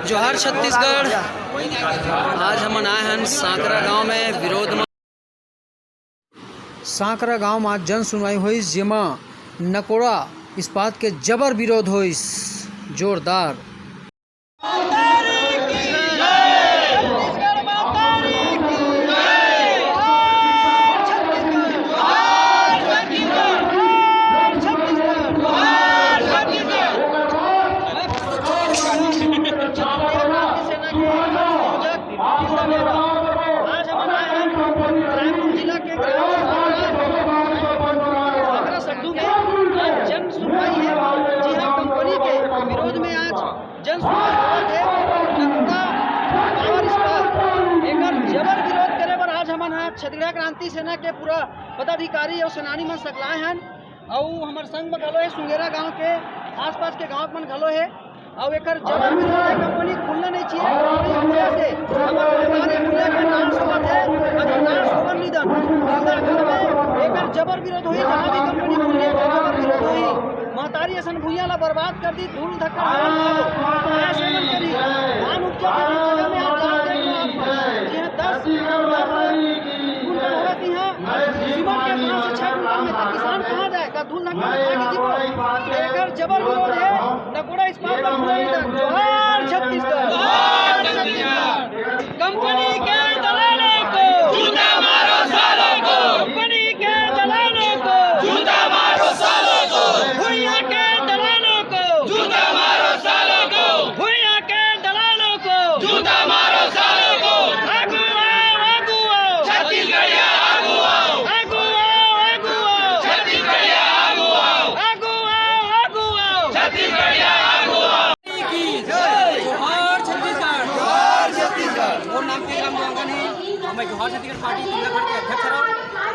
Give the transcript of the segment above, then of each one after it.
जोहार छत्तीसगढ़। आज हम आए हैं सांकरा गांव में विरोध में। सांकरा गांव में आज जन सुनवाई हुई, जेमा नकोड़ा इस्पात के जबर विरोध हुई जोरदार। विरोध में आज जन सुनवाई है। नकोड़ा पावर इस्पात एकर जबर विरोध करे बर आज हमन छत्तीसगढ़ क्रांति सेना के पूरा पदाधिकारी और सेनानी मन सकलाए हैं। और हमार संग में घलो है सुंगेरा गांव के आसपास के गांव मन घलो है। और एकर जबर विरोध है। कंपनी खुलना नहीं चाहिए। कंपनी खुले से हमार सरकारी खुले के नाम सोबत है अगर सोबर निधन एकर जबर विरोध हुई। जहाँ भी कंपनी खुले के जबर विरोध हुई। महतारी असन भूइया ला बर्बाद कर दी, धूल धक्का सेवन करी धान उपजा के जगह में आप जान देख लो। आप 10 कुंटल होती है सीमेंट के 5 से 6 कुंटल में तो किसान कहाँ जाएगा? धूल धक्का में जीवन एकर जबर विरोध है। नकोड़ा इस्पात पर पूरा निधन। जोहार छत्तीसगढ़। कंपनी के दलालों को जूता मारो सालों को। कंपनी के दलालों को जूता मारो सालों को। भुइया के दलालों को जूता मारो सालों को। भुइया के दलालों को जूता मारो सालों को। आगू आओ छत्तीसगढ़िया आगू आओ। आगू आओ छत्तीसगढ़िया आगू आओ। आगू आओ छत्तीसगढ़िया आगू आओ। जोहार छत्तीसगढ़। जोहार छत्तीसगढ़। और नाम के राम जोंगन है। मैं जोहार छत्तीसगढ़ पार्टी तिलगढ़ के अध्यक्ष हूँ।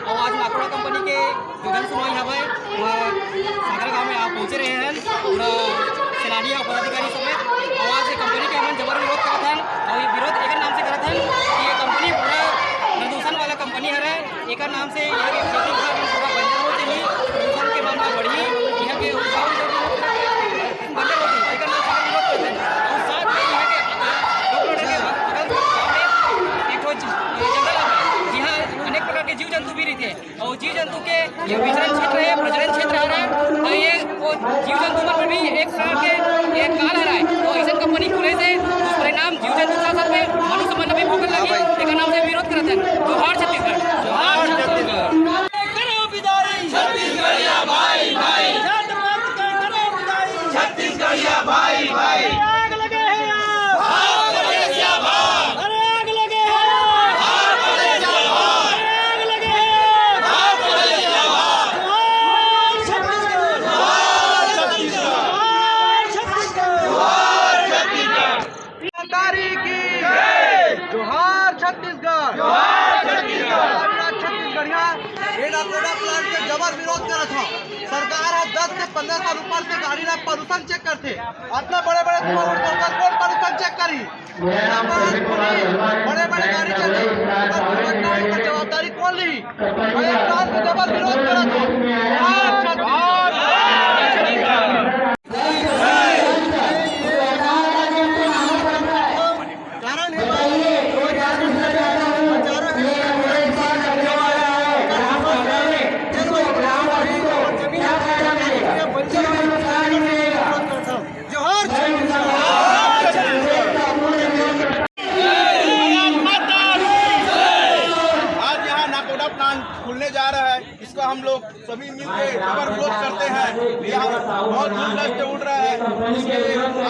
और आज नकोड़ा कंपनी के जो जन सुनवाई हवे सांकरा गांव में आप पहुँचे रहे हैं पूरा सेनानी और पदाधिकारी समेत। और आज कंपनी के हमन जबर विरोध करत हैं। और ये विरोध एक नाम से करत हैं कि ये कंपनी पूरा प्रदूषण वाला कंपनी है। एक नाम से यहाँ के खेती पूरा बंजर हो जाए, प्रदूषण के मामला बढ़ी, यहाँ के उपजाऊ बंजर हो जाए। एक नाम से विरोध करते हैं। और साथ में यहाँ के बगल एक जंगल है यहाँ अनेक प्रकार के जीव जंतु भी रहते हैं। और जीव जंतु के ये विचरण क्षेत्र है, प्रजनन क्षेत्र है। और ये वो जीव जंतु पर भी एक तरह के एक काल है। तो ऐसा कंपनी खुले से दुष्परिणाम जीव जंतु के साथ में मनुष्य मन भी भोगने लगी। एक नाम से विरोध करते हैं। जोहार छत्तीसगढ़। जोहार छत्तीसगढ़। करो विदाई छत्तीसगढ़िया भाई भाई। जात पात का करो विदाई छत्तीसगढ़िया भाई भाई। आग लगे हैं भाग मलेशिया भाग। अरे आग लगे हैं भाग मलेशिया भाग। आग लगे हैं भाग मलेशिया भाग। जोहार छत्तीसगढ़। जोहार छत्तीसगढ़। जोहार छत्तीसगढ़। जोहार छत्तीसगढ़। सरकारी की जय। जोहार छत्तीसगढ़। जोहार छत्तीसगढ़। छत्तीसगढ़िया ये नकोड़ा प्लांट के जबर विरोध करत था। सरकार है 10 से 15 साल ऊपर से गाड़ी ना प्रदूषण चेक करते। इतना बड़े बड़े कौन प्रदूषण चेक करी? बड़े बड़े गाड़ी चली पर जवाबदारी कौन ली? प्लांट के जबर विरोध करत था। कारण है खुलने जा रहा है। इसका हम लोग सभी मिलकर जबर विरोध करते हैं। यहाँ बहुत धूल डस्ट उड़ रहा है। इसके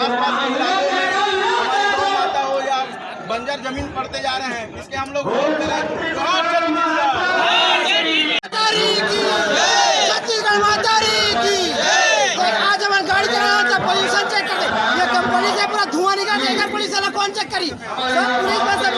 आसपास के इलाकों में हमारी गौ माता हो या बंजर जमीन पड़ते जा रहे हैं। इसके हम लोग विरोध करें। छत्तीसगढ़ मातारी की आज हमारे गाड़ी चलाना था पोल्यूशन चेक करते। ये कंपनी से पूरा धुआं निकालते। पुलिस वाला कौन चेक करी? सब पुलिस में से